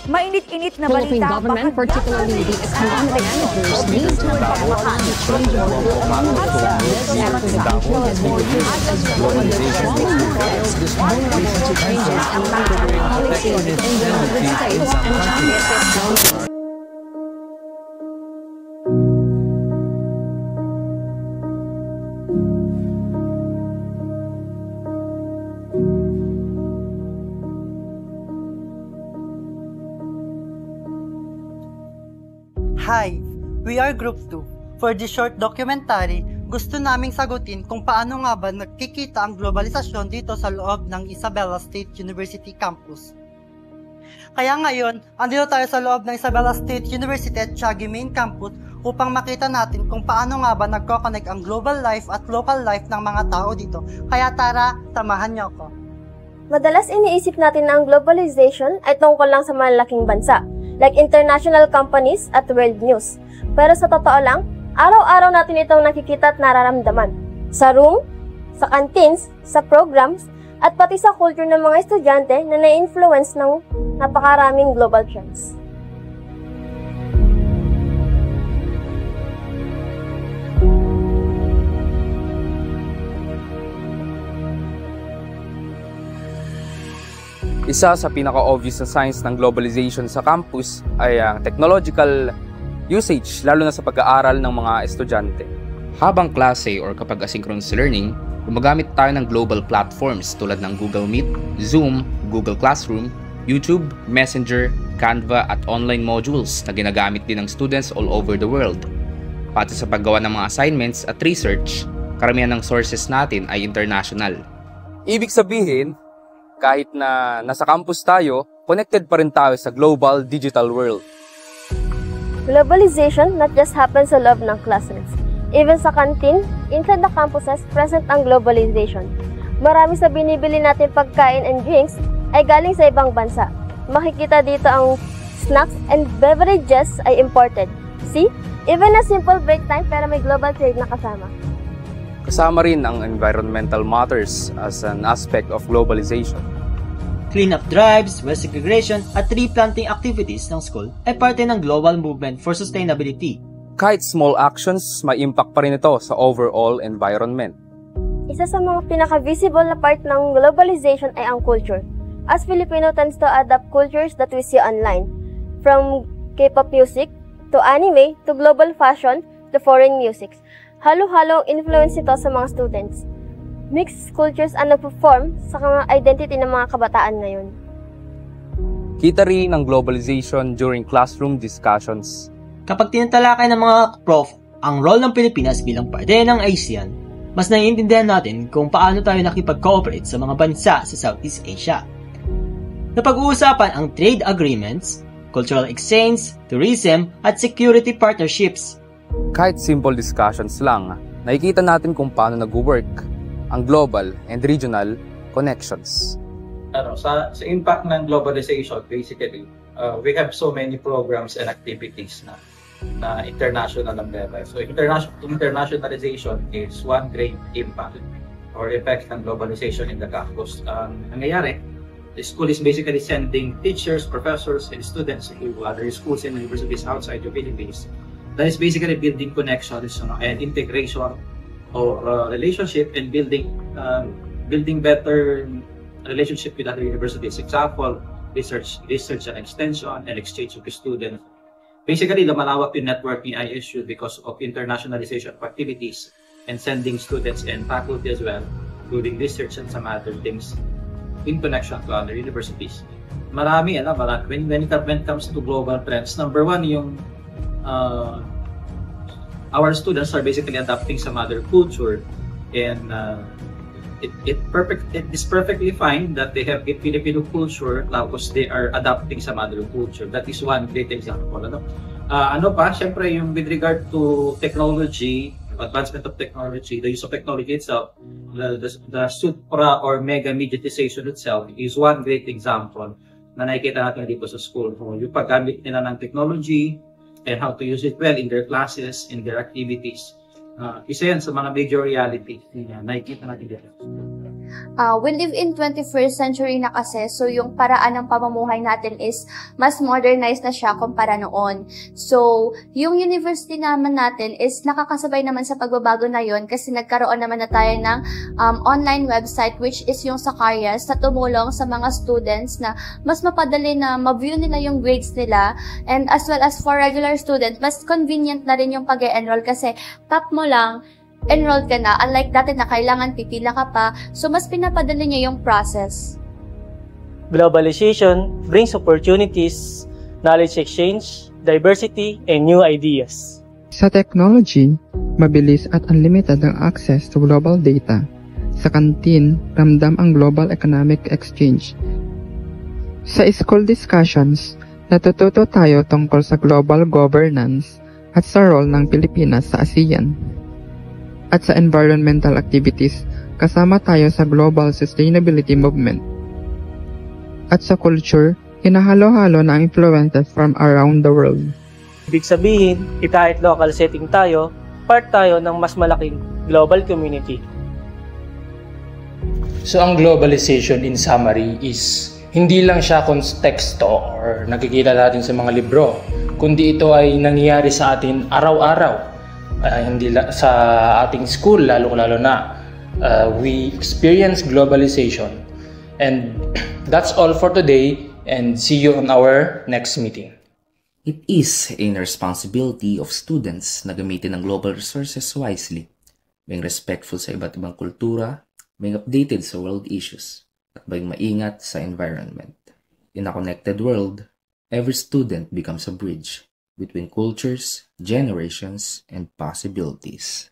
Mainit-init na Philippine balita. government, particularly the economic managers, need to adapt to change our global this after the country has been used as one of the strongest markets vulnerable to changes in monetary policy in the United States and China. Hi, we are Group 2. For this short documentary, gusto naming sagutin kung paano nga ba nagkikita ang globalisasyon dito sa loob ng Isabela State University campus. Kaya ngayon, andito tayo sa loob ng Isabela State University at Tiague Main Campus upang makita natin kung paano nga ba nagko-connect ang global life at local life ng mga tao dito. Kaya tara, samahan niyo ako. Madalas iniisip natin na ang globalization ay tungkol lang sa malalaking bansa, like international companies at world news. Pero sa totoo lang, araw-araw natin itong nakikita at nararamdaman. Sa room, sa canteens, sa programs, at pati sa culture ng mga estudyante na na-influence ng napakaraming global trends. Isa sa pinaka-obvious na signs ng globalization sa campus ay ang technological usage, lalo na sa pag-aaral ng mga estudyante. Habang klase or kapag asynchronous learning, gumagamit tayo ng global platforms tulad ng Google Meet, Zoom, Google Classroom, YouTube, Messenger, Canva at online modules na ginagamit din ng students all over the world. Pati sa paggawa ng mga assignments at research, karamihan ng sources natin ay international. Ibig sabihin, kahit na nasa campus tayo, connected pa rin tayo sa global digital world. Globalization not just happens sa loob ng classrooms. Even sa canteen, inside the campuses, present ang globalization. Marami sa binibili natin pagkain and drinks ay galing sa ibang bansa. Makikita dito ang snacks and beverages ay imported. See? Even a simple break time pero may global trade na kasama. Kasama rin ang environmental matters as an aspect of globalization. Cleanup drives, waste segregation at tree planting activities ng school ay parte ng global movement for sustainability. Kahit small actions, may impact pa rin ito sa overall environment. Isa sa mga pinaka-visible na part ng globalization ay ang culture. As Filipino tends to adapt cultures that we see online, from K-pop music, to anime, to global fashion, to foreign music. Halo-halong influence ito sa mga students. Mixed cultures ang nagpo-form sa mga identity ng mga kabataan ngayon. Kita rin ang globalization during classroom discussions. Kapag tinatalakay ng mga prof ang role ng Pilipinas bilang parte ng ASEAN, mas naiintindihan natin kung paano tayo nakipag-cooperate sa mga bansa sa Southeast Asia. Napag-uusapan ang trade agreements, cultural exchange, tourism, at security partnerships. Kahit simple discussions lang, nakikita natin kung paano nag-work ang global and regional connections. Sa impact ng globalization, basically, we have so many programs and activities na international ang level. So internationalization is one great impact or effect ng globalization in the campus. Nangyayari, the school is basically sending teachers, professors, and students to other schools and universities outside the Philippines. That is basically building connections and integration or relationship and building better relationship with other universities. Example, research and extension and exchange of students. Basically, lumalawak yung network ni ISU because of internationalization of activities and sending students and faculty as well, doing research and some other things in connection to other universities. Marami, when it comes to global trends, number one, yung our students are basically adapting some other culture, and it is perfectly fine that they have a Filipino culture tapos they are adapting some other culture. That is one great example. Syempre yung with regard to technology, advancement of technology, the use of technology itself, the supra or mega mediatization itself is one great example na nakikita natin dito sa school. Yung paggamit nila ng technology and how to use it well in their classes, in their activities. Isa yan sa mga major reality na nakikita natin dito. we live in 21st century na kasi, so yung paraan ng pamumuhay natin is mas modernized na siya kumpara noon. So, yung university naman natin is nakakasabay naman sa pagbabago na yon kasi nagkaroon naman na tayo ng online website which is yung Sacarias na tumulong sa mga students na mas mapadali na ma-view nila yung grades nila, and as well as for regular students, mas convenient na rin yung pag-enroll kasi tap mo lang, enrolled ka na, unlike dati na kailangan pipila ka pa, so mas pinapadali niya yung process. Globalization brings opportunities, knowledge exchange, diversity, and new ideas. Sa technology, mabilis at unlimited ang access to global data. Sa kantin, ramdam ang global economic exchange. Sa school discussions, natututo tayo tungkol sa global governance at sa role ng Pilipinas sa ASEAN. At sa environmental activities, kasama tayo sa global sustainability movement. At sa culture, hinahalo-halo na ang influences from around the world. Ibig sabihin, kahit local setting tayo, part tayo ng mas malaking global community. So ang globalization in summary is hindi lang siya konteksto or nakikita natin sa mga libro, kundi ito ay nangyayari sa atin araw-araw. Hindi sa ating school, lalo na we experience globalization. And that's all for today, and see you on our next meeting. It is a responsibility of students na gamitin ang global resources wisely, being respectful sa iba't ibang kultura, being updated sa world issues, at being maingat sa environment. In a connected world, every student becomes a bridge between cultures, generations, and possibilities.